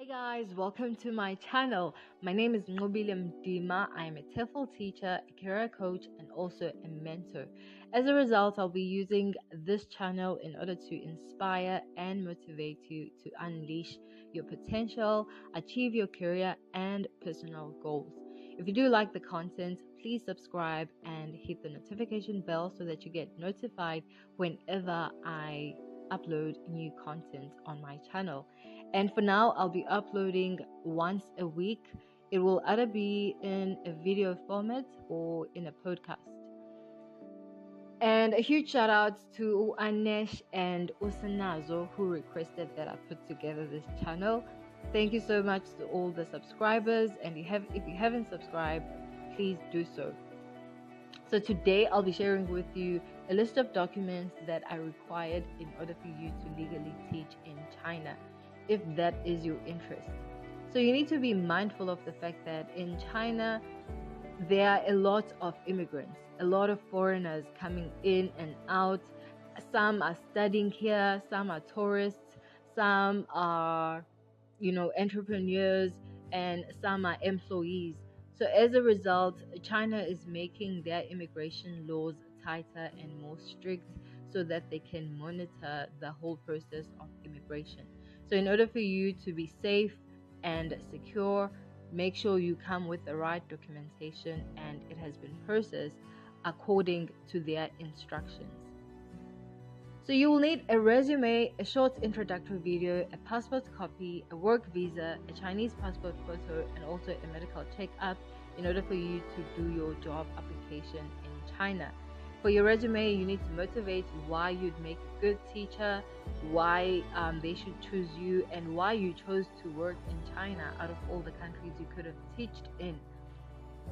Hey guys, welcome to my channel. My name is Nqobile Mdima. I am a TEFL teacher, a career coach, and also a mentor. As a result, I'll be using this channel in order to inspire and motivate you to unleash your potential, achieve your career and personal goals. If you do like the content, please subscribe and hit the notification bell so that you get notified whenever I upload new content on my channel. And for now, I'll be uploading once a week. It will either be in a video format or in a podcast. And a huge shout out to Anesh and Usanazo who requested that I put together this channel. Thank you so much to all the subscribers. And if you haven't subscribed, please do so. So today I'll be sharing with you a list of documents that are required in order for you to legally teach in China, if that is your interest. So you need to be mindful of the fact that in China, there are a lot of immigrants, a lot of foreigners coming in and out. Some are studying here, some are tourists, some are, entrepreneurs, and some are employees. So as a result, China is making their immigration laws tighter and more strict so that they can monitor the whole process of immigration. So in order for you to be safe and secure, make sure you come with the right documentation and it has been processed according to their instructions. So you will need a resume, a short introductory video, a passport copy, a work visa, a Chinese passport photo, and also a medical checkup in order for you to do your job application in China. For your resume, you need to motivate why you'd make a good teacher, why they should choose you, and why you chose to work in China out of all the countries you could have taught in.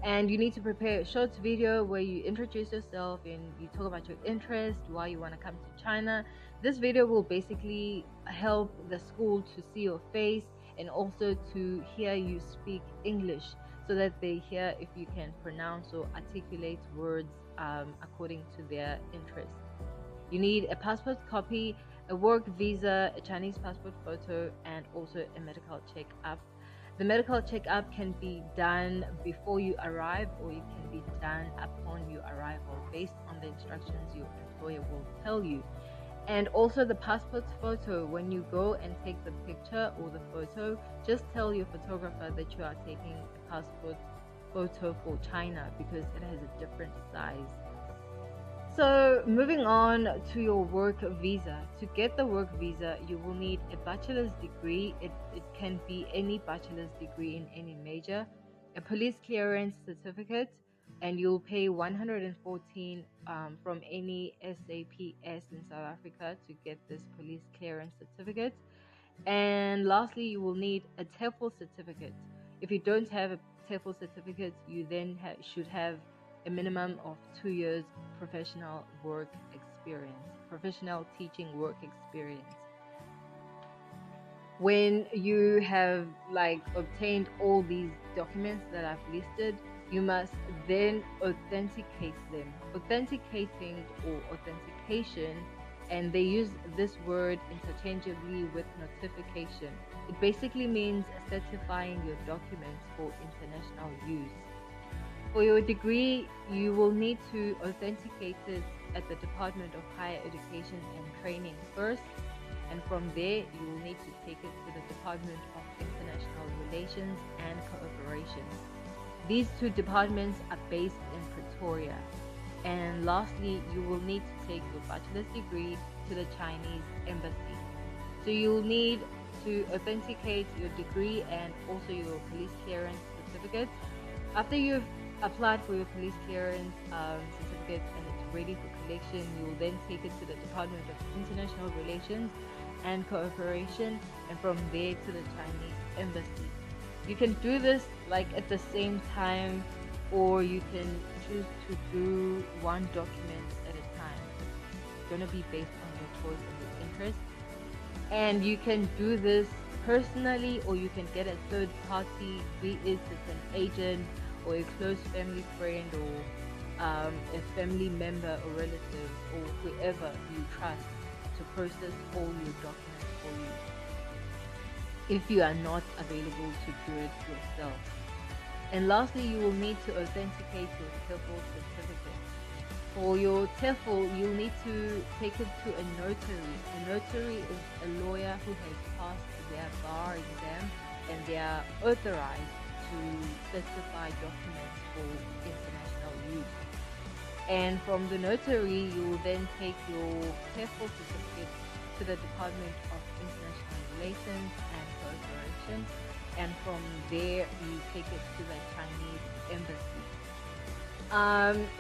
And you need to prepare a short video where you introduce yourself and you talk about your interest, why you want to come to China. This video will basically help the school to see your face and also to hear you speak English so that they hear if you can pronounce or articulate words according to their interest. You need a passport copy, a work visa, a Chinese passport photo, and also a medical checkup. The medical checkup can be done before you arrive or it can be done upon your arrival based on the instructions your employer will tell you. And also the passport photo, when you go and take the picture or the photo, just tell your photographer that you are taking a passport photo for China because it has a different size. So moving on to your work visa. To get the work visa, you will need a bachelor's degree. It can be any bachelor's degree in any major, a police clearance certificate, and you'll pay 114 from any SAPS in South Africa to get this police clearance certificate. And lastly, you will need a TEFL certificate. If you don't have a TEFL certificate, you then should have a minimum of 2 years professional teaching work experience. When you have obtained all these documents that I've listed, you must then authenticate them. Authenticating or authentication, and they use this word interchangeably with notification. It basically means certifying your documents for international use. For your degree, you will need to authenticate it at the Department of Higher Education and Training first, and from there you will need to take it to the Department of International Relations and Cooperation. These two departments are based in Pretoria. And lastly, you will need to take your bachelor's degree to the Chinese embassy. So you will need to authenticate your degree and also your police clearance certificate. After you've applied for your police clearance certificate and it's ready for collection, you will then take it to the Department of International Relations and Cooperation, and from there to the Chinese embassy. You can do this at the same time, or you can choose to do one document at a time. It's going to be based on your choice and your interest. And you can do this personally, or you can get a third party, be it an agent or a close family friend or a family member or relative or whoever you trust to process all your documents for you. if you are not available to do it yourself. And lastly, you will need to authenticate your TEFL certificate. For your TEFL, you'll need to take it to a notary. A notary is a lawyer who has passed their bar exam and they are authorized to specify documents for international use. And from the notary, you will then take your TEFL certificate to the Department of International Relations and Cooperation, and from there you take it to the Chinese embassy.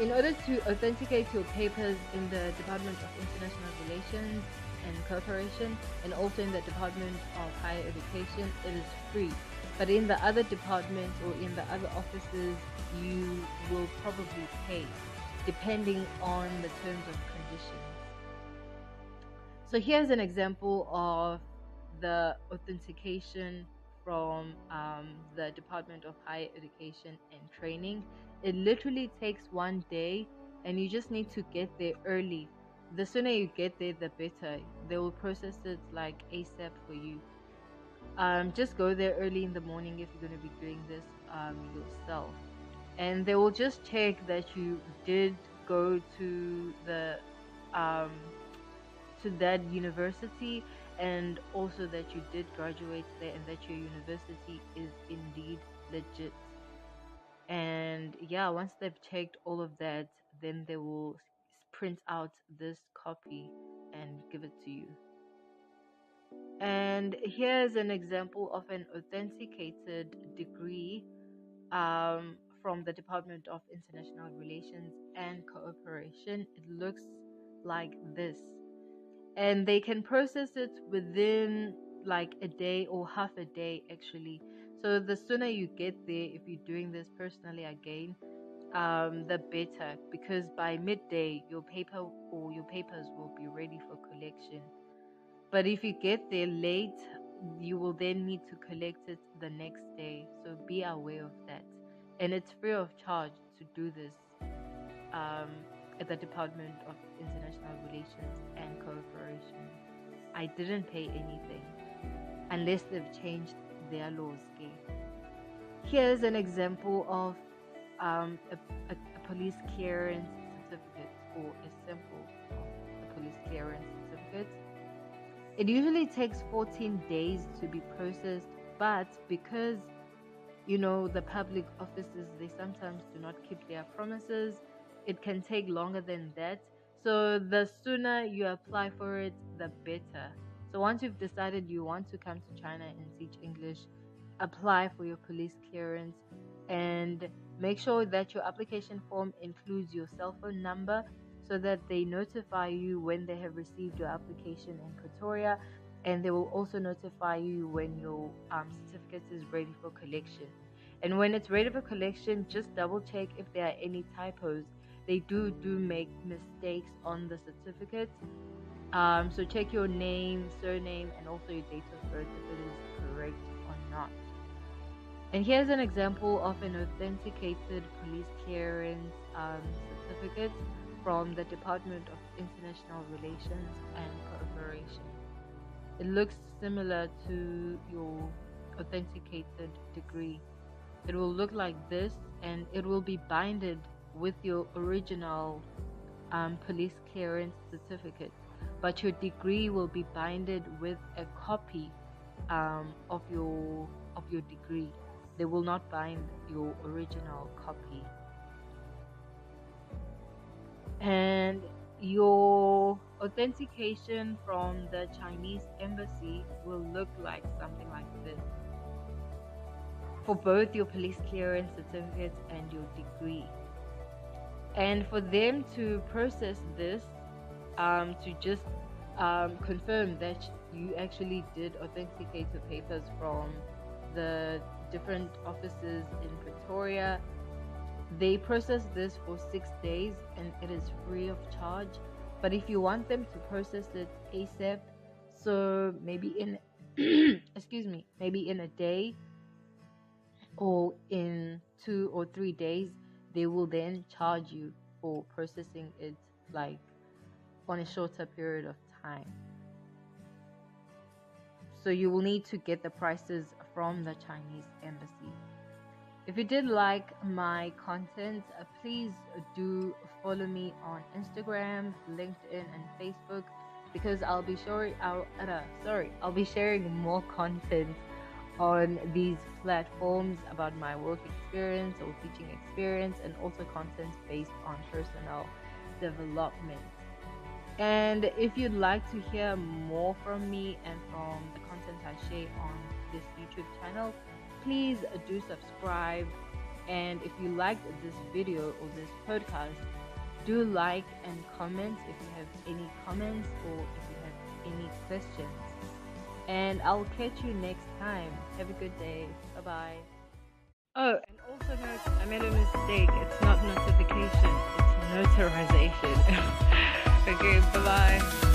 In order to authenticate your papers in the Department of International Relations and Cooperation, and also in the Department of Higher Education, it is free. But in the other departments or in the other offices, you will probably pay, depending on the terms and conditions. So here's an example of the authentication from the Department of Higher Education and Training. It literally takes 1 day, and you just need to get there early. The sooner you get there, the better. They will process it like ASAP for you. Just go there early in the morning if you're going to be doing this yourself, and they will just check that you did go to the to that university, and also that you did graduate there and that your university is indeed legit. And yeah, once they've checked all of that, then they will print out this copy and give it to you. And here's an example of an authenticated degree from the Department of International Relations and Cooperation. It looks like this, and they can process it within like a day or half a day actually. So the sooner you get there, if you're doing this personally again, the better, because by midday your papers will be ready for collection. But if you get there late, you will then need to collect it the next day. So be aware of that. And it's free of charge to do this at the Department of International Relations and Cooperation. I didn't pay anything unless they've changed their laws. Okay? Here's an example of a police clearance certificate, or a sample of a police clearance certificate. It usually takes 14 days to be processed, but because the public offices, they sometimes do not keep their promises, it can take longer than that. So the sooner you apply for it, the better. So once you've decided you want to come to China and teach English, apply for your police clearance, and make sure that your application form includes your cell phone number, so that they notify you when they have received your application in Pretoria, and they will also notify you when your certificate is ready for collection. And when it's ready for collection, just double check if there are any typos. They do make mistakes on the certificate. So check your name, surname, and also your date of birth if it is correct or not. And here's an example of an authenticated police clearance certificate from the Department of International Relations and Cooperation. It looks similar to your authenticated degree. It will look like this, and it will be binded with your original police clearance certificate, but your degree will be binded with a copy of your degree. They will not bind your original copy. And your authentication from the Chinese embassy will look like something like this for both your police clearance certificate and your degree. And for them to process this, to just confirm that you actually did authenticate your papers from the different offices in Pretoria, they process this for 6 days, and it is free of charge. But if you want them to process it ASAP, so maybe in maybe in a day or in 2 or 3 days, they will then charge you for processing it like on a shorter period of time. So you will need to get the prices from the Chinese embassy. If you did like my content, please do follow me on Instagram, LinkedIn, and Facebook, because I'll be sharing more content on these platforms about my work experience or teaching experience, and also content based on personal development. And if you'd like to hear more from me and from the content I share on this YouTube channel, please do subscribe. And if you liked this video or this podcast, do like and comment if you have any comments or if you have any questions. And I'll catch you next time. Have a good day. Bye-bye. Oh, and also note, I made a mistake. It's not notification, it's notarization. Okay, bye-bye.